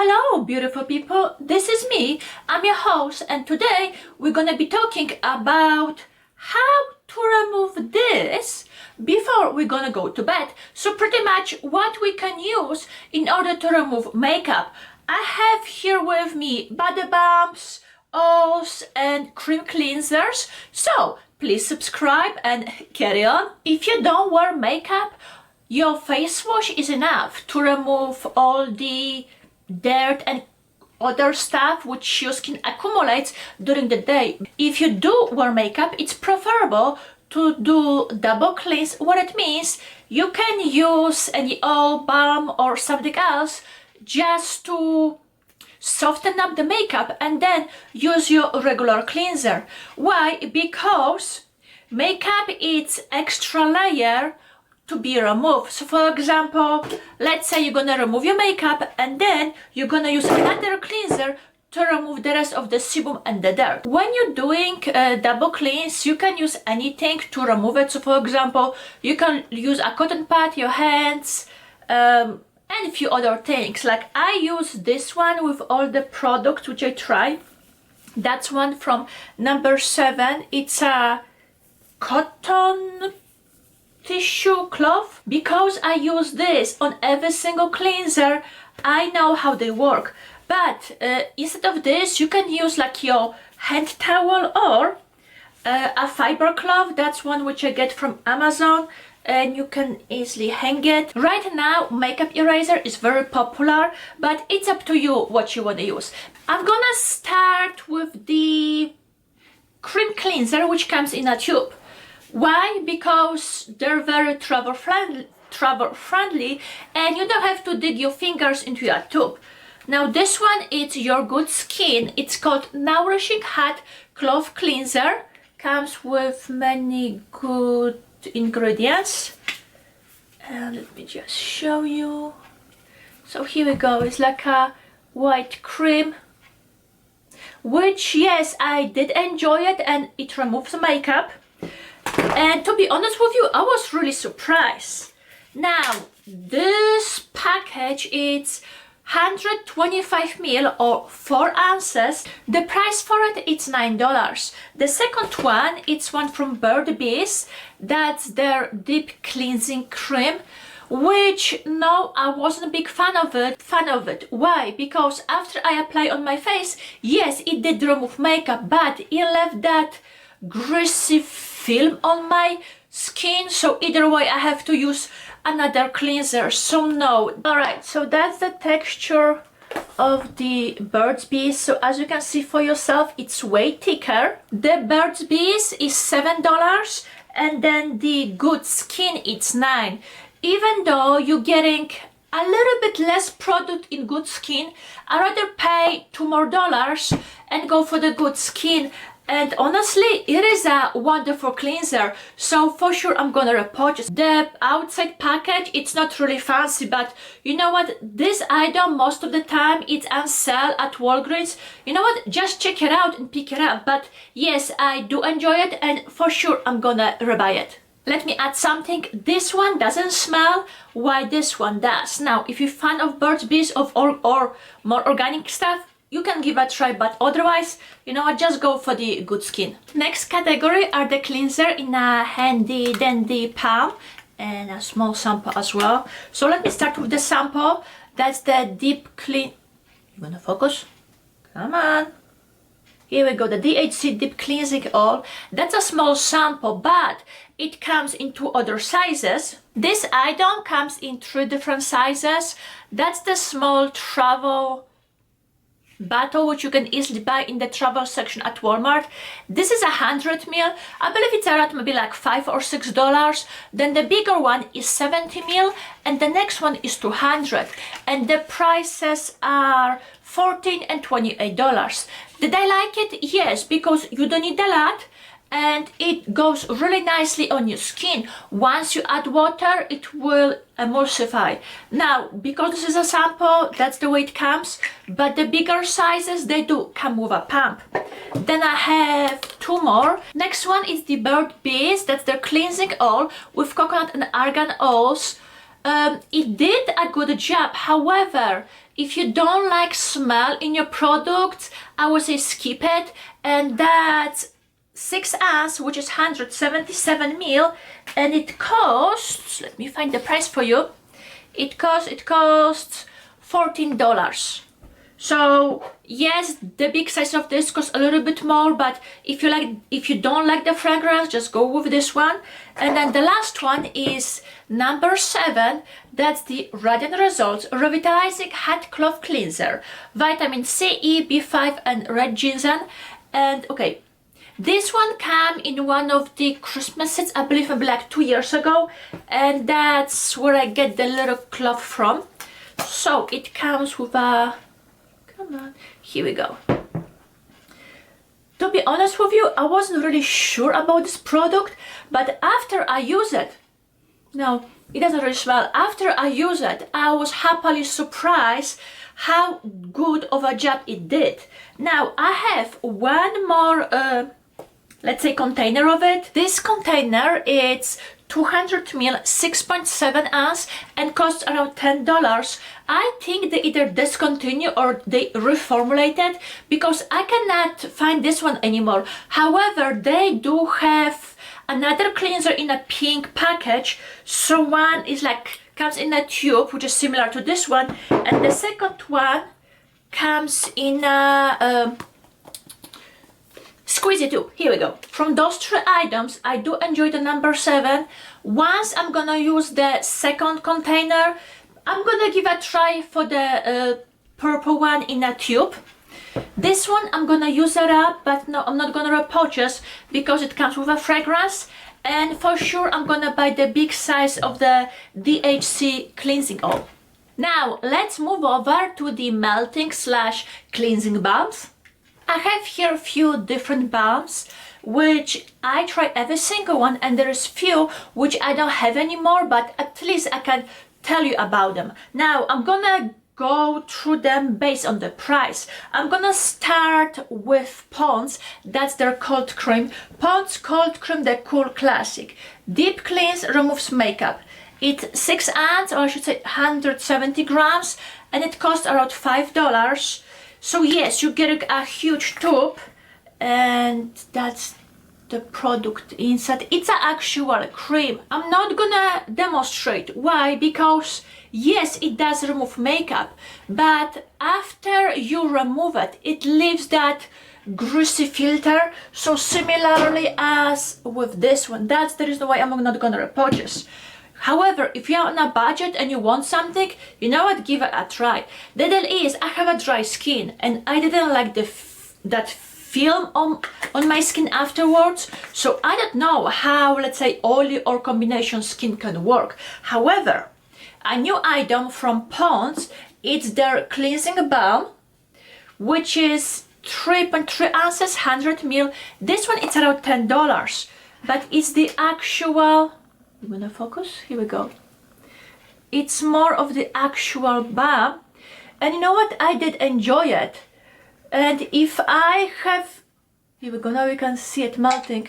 Hello beautiful people, this is me, I'm your host, and today we're gonna be talking about how to remove this before we're gonna go to bed. So pretty much what we can use in order to remove makeup. I have here with me body balms, oils and cream cleansers, so please subscribe and carry on. If you don't wear makeup, your face wash is enough to remove all the dirt and other stuff which your skin accumulates during the day. If you do wear makeup, it's preferable to do double cleanse. What it means, you can use any oil, balm or something else just to soften up the makeup and then use your regular cleanser. Why? Because makeup is extra layer to be removed. So for example, let's say you're gonna remove your makeup and then you're gonna use another cleanser to remove the rest of the sebum and the dirt. When you're doing a double cleanse, you can use anything to remove it. So for example, you can use a cotton pad, your hands, and a few other things. Like I use this one with all the products which I try. That's one from number 7. It's a cotton tissue cloth. Because I use this on every single cleanser, I know how they work. But instead of this, you can use like your hand towel or a fiber cloth. That's one which I get from Amazon and you can easily hang it. Right now makeup eraser is very popular, but it's up to you what you want to use. I'm gonna start with the cream cleanser which comes in a tube. Why? Because they're very travel friendly and you don't have to dig your fingers into your tube. Now this one is Your Good Skin. It's called Nourishing Hot Cloth Cleanser. Comes with many good ingredients. And let me just show you. So here we go. It's like a white cream, which yes, I did enjoy it and it removes the makeup. And to be honest with you, I was really surprised. Now this package is 125 ml or 4 ounces. The price for it is $9. The second one, it's one from BURT'S. That's their deep cleansing cream, which no, I wasn't a big fan of it. Why? Because after I apply on my face, yes, it did remove makeup, but it left that greasy film on my skin, so either way I have to use another cleanser, so no. Alright, so that's the texture of the BURT'S. So as you can see for yourself, it's way thicker. The BURT'S is $7 and then the Good Skin it's $9. Even though you're getting a little bit less product in Good Skin, I'd rather pay $2 more and go for the Good Skin. And honestly, it is a wonderful cleanser, so for sure I'm gonna repurchase. The outside package, it's not really fancy, but you know what, this item most of the time it's on sale at Walgreens. You know what, just check it out and pick it up. But yes, I do enjoy it and for sure I'm gonna rebuy it. Let me add something. This one doesn't smell, while this one does. Now if you're a fan of BURT'S or more organic stuff, you can give it a try, but otherwise, you know what, just go for the Good Skin. Next category are the cleanser in a handy dandy palm and a small sample as well. So let me start with the sample. That's the deep clean. You gonna focus? Come on. Here we go, the DHC Deep Cleansing Oil. That's a small sample, but it comes in 2 other sizes. This item comes in 3 different sizes. That's the small travel bottle which you can easily buy in the travel section at Walmart. This is 100 ml. I believe it's around maybe like $5 or $6. Then the bigger one is 70 ml and the next one is 200, and the prices are $14 and $28. Did I like it? Yes, because you don't need a lot and it goes really nicely on your skin. Once you add water, it will emulsify. Now, because this is a sample, that's the way it comes, but the bigger sizes, they do come with a pump. Then I have 2 more. Next one is the BURT'S. That's the cleansing oil with coconut and argan oils. It did a good job, however, if you don't like smell in your products, I would say skip it. And that's 6 ounce, which is 177 ml, and it costs, let me find the price for you, it costs $14. So yes, the big size of this costs a little bit more, but if you don't like the fragrance, just go with this one. And then the last one is number 7. That's the Radiant Results Revitalizing Head Cloth Cleanser, vitamin C, E, B5 and red ginseng. And okay, this one came in one of the Christmas sets, I believe maybe like 2 years ago, and that's where I get the little cloth from. So it comes with a, come on, here we go. To be honest with you, I wasn't really sure about this product, but after I use it, no, it doesn't really smell. After I use it, I was happily surprised how good of a job it did. Now I have one more let's say container of it. This container, it's 200 ml, 6.7 ounce, and costs around $10. I think they either discontinue or they reformulated, because I cannot find this one anymore. However, they do have another cleanser in a pink package. So one is like comes in a tube, which is similar to this one, and the second one comes in a squeezy tube. Here we go. From those 3 items, I do enjoy the number 7. Once I'm gonna use the second container, I'm gonna give a try for the purple one in a tube. This one I'm gonna use it up, but no, I'm not gonna repurchase because it comes with a fragrance. And for sure I'm gonna buy the big size of the DHC cleansing oil. Now let's move over to the melting / cleansing balms. I have here a few different balms, which I try every single one, and there is few which I don't have anymore, but at least I can tell you about them. Now I'm gonna go through them based on the price. I'm gonna start with Pond's. That's their cold cream. Pond's cold cream, the Cool Classic. Deep cleanse, removes makeup. It's 6 ounce, or I should say 170 grams, and it costs around $5. So yes, you get a huge tube, and that's the product inside. It's an actual cream. I'm not gonna demonstrate. Why? Because yes, it does remove makeup, but after you remove it, it leaves that greasy filter. So similarly as with this one, that's the reason why I'm not gonna repurchase. However, if you're on a budget and you want something, you know what, give it a try. The deal is, I have a dry skin and I didn't like that film on my skin afterwards, so I don't know how, let's say, oily or combination skin can work. However, a new item from Pond's, it's their cleansing balm, which is 3.3 ounces, 100 ml. This one, it's around $10, but it's the actual, you wanna focus? Here we go. It's more of the actual balm, and you know what? I did enjoy it. And if I have, here we go, now you can see it melting.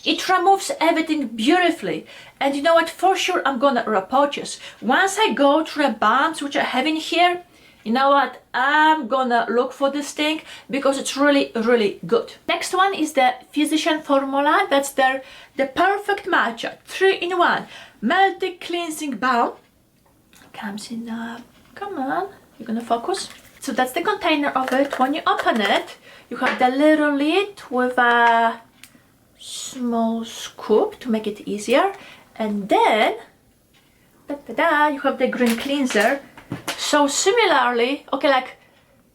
It removes everything beautifully. And you know what? For sure, I'm gonna repurchase. Once I go through the balms which I have in here, you know what? I'm gonna look for this thing because it's really, really good. Next one is the Physician Formula. That's the perfect matcha, 3-in-1 melting cleansing balm. Comes in come on, you're gonna focus. So that's the container of it. When you open it, you have the little lid with a small scoop to make it easier, and then you have the green cleanser. So similarly, okay, like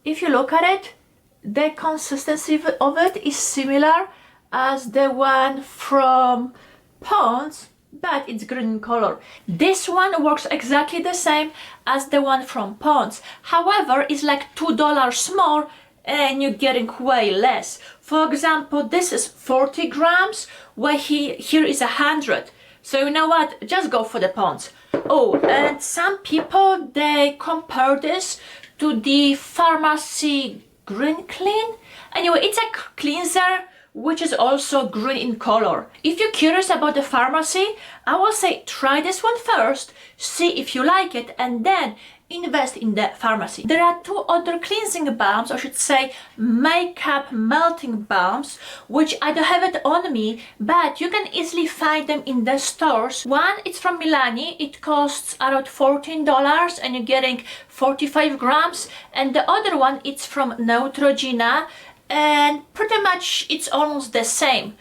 if you look at it, the consistency of it is similar as the one from Pond's, but it's green in color. This one works exactly the same as the one from Pond's. However, it's like $2 more and you're getting way less. For example, this is 40 grams, where here is 100. So you know what? Just go for the Pond's. Oh, and some people, they compare this to the Pharmacy Green Clean. Anyway, it's a cleanser which is also green in color. If you're curious about the Pharmacy, I will say try this one first, see if you like it, and then invest in the pharmacy. There are two other cleansing balms, I should say makeup melting balms, which I don't have it on me, but you can easily find them in the stores. One is from MILANI, it costs around $14 and you're getting 45 grams, and the other one it's from NEUTROGENA, and pretty much it's almost the same.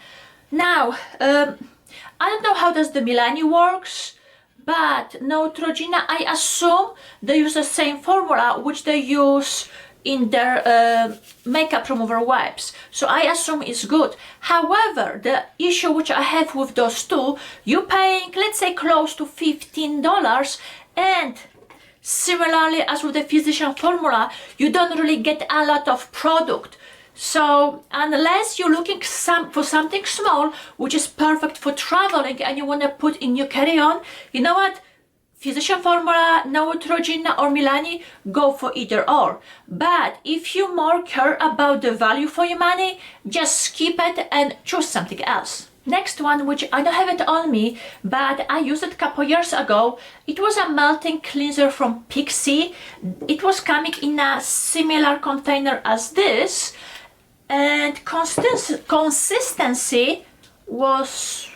Now, I don't know how does the MILANI works, but NEUTROGENA, I assume they use the same formula which they use in their makeup remover wipes, so I assume it's good. However, the issue which I have with those two, you're paying, let's say, close to $15, and similarly as with the physician formula, you don't really get a lot of product. So unless you're looking for something small which is perfect for traveling and you want to put in your carry-on, you know what, physician formula, NEUTROGENA or MILANI, go for either or. But if you more care about the value for your money, just skip it and choose something else. Next one, which I don't have it on me, but I used it a couple years ago. It was a melting cleanser from PIXI. It was coming in a similar container as this, and consistency was,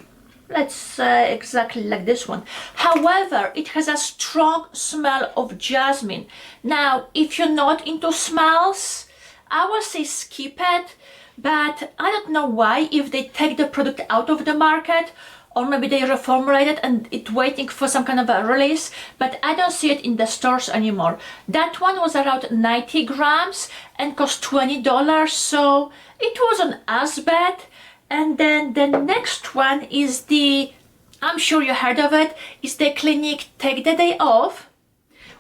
let's say, exactly like this one. However, it has a strong smell of jasmine. Now, if you're not into smells, I would say skip it, but I don't know why, if they take the product out of the market, or maybe they reformulate it and it's waiting for some kind of a release, but I don't see it in the stores anymore. That one was around 90 grams and cost $20, so it wasn't as bad. And then the next one is the, I'm sure you heard of it, is the CLINIQUE Take the Day Off,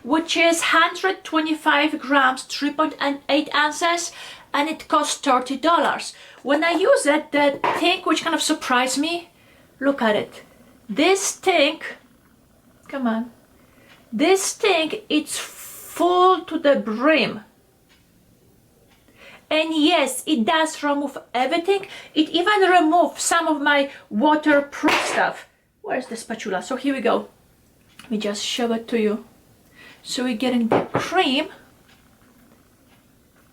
which is 125 grams, 3.8 ounces, and it costs $30. When I use it, the thing which kind of surprised me, look at it. This thing, come on, this thing, it's full to the brim. And yes, it does remove everything. It even removes some of my waterproof stuff. Where's the spatula? So here we go. Let me just show it to you. So we're getting the cream.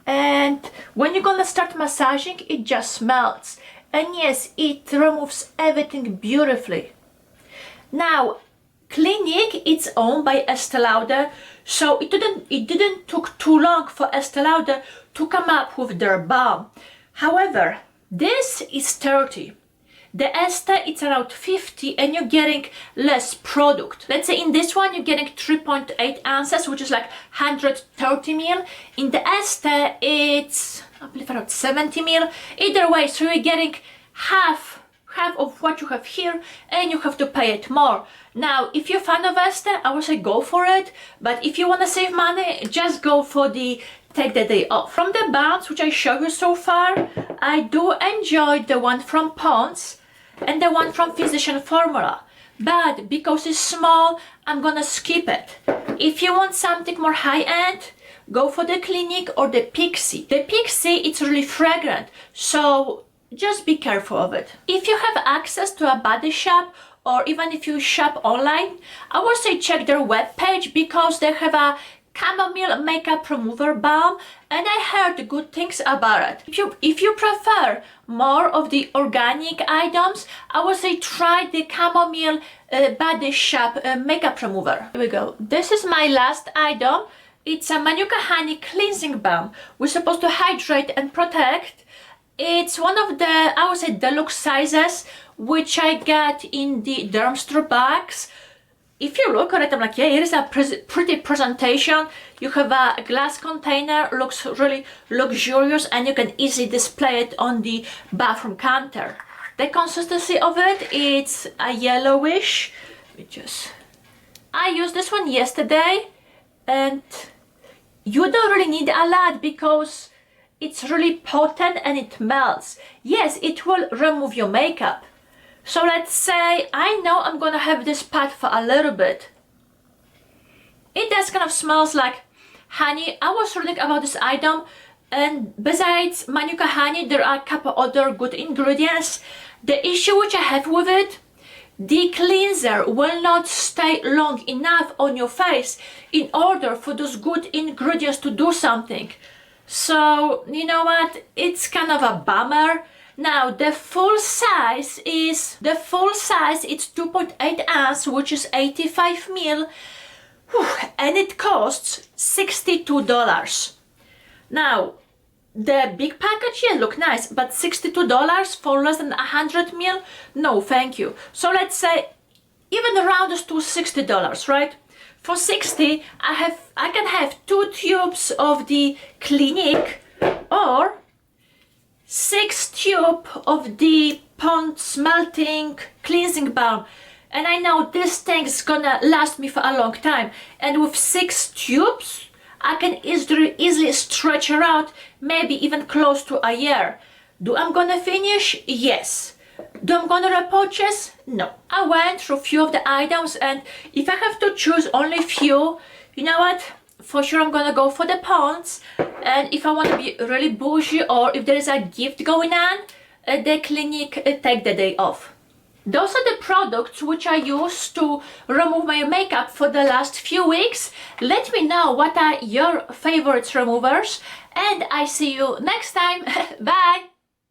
And when you're gonna start massaging, it just melts. And yes, it removes everything beautifully. Now, CLINIQUE, it's owned by Estee Lauder, so it didn't took too long for Estee Lauder to come up with their balm. However, this is 30. The Estee, it's around 50, and you're getting less product. Let's say in this one, you're getting 3.8 ounces, which is like 130 ml. In the Estee, it's, I believe, around 70 ml. Either way, so you're getting half of what you have here, and you have to pay it more. Now, if you're a fan of Estee, I would say go for it, but if you want to save money, just go for the Take the Day Off. From the balms which I showed you so far, I do enjoy the one from Pond's and the one from Physician Formula, but because it's small, I'm gonna skip it. If you want something more high-end, go for the CLINIQUE or the PIXI. The PIXI, it's really fragrant, so just be careful of it. If you have access to a body shop, or even if you shop online, I would say check their webpage, because they have a chamomile makeup remover balm, and I heard good things about it. If you prefer more of the organic items, I would say try the chamomile body shop makeup remover. Here we go. This is my last item. It's a Manuka honey cleansing balm. We're supposed to hydrate and protect. It's one of the, I would say, deluxe sizes, which I got in the Dermstore bags. If you look at it, I'm like, yeah, it is a pretty presentation. You have a glass container, looks really luxurious, and you can easily display it on the bathroom counter. The consistency of it, it's a yellowish. I used this one yesterday, and you don't really need a lot because it's really potent and it melts. Yes, it will remove your makeup. So let's say I know I'm gonna have this pad for a little bit. It does kind of smells like honey. I was reading about this item, and besides Manuka honey, there are a couple other good ingredients. The issue which I have with it, the cleanser will not stay long enough on your face in order for those good ingredients to do something. So you know what, it's kind of a bummer. Now the full size it's 2.8 ounce, which is 85 ml. And it costs $62. Now the big package, yeah, look nice, but $62 for less than 100 ml? No, thank you. So let's say even around us to $60, right? For 60, I can have 2 tubes of the CLINIQUE or 6 tubes of the Pond's Melting Cleansing Balm. And I know this thing is gonna last me for a long time. And with 6 tubes, I can easily stretch her out, maybe even close to a year. Do I'm gonna finish? Yes. Do I'm gonna repurchase? No. I went through a few of the items, and if I have to choose only few, you know what? For sure I'm gonna go for the Pond's. And if I want to be really bougie, or if there is a gift going on, the CLINIQUE take the day off. Those are the products which I used to remove my makeup for the last few weeks. Let me know what are your favorite removers, and I see you next time. Bye!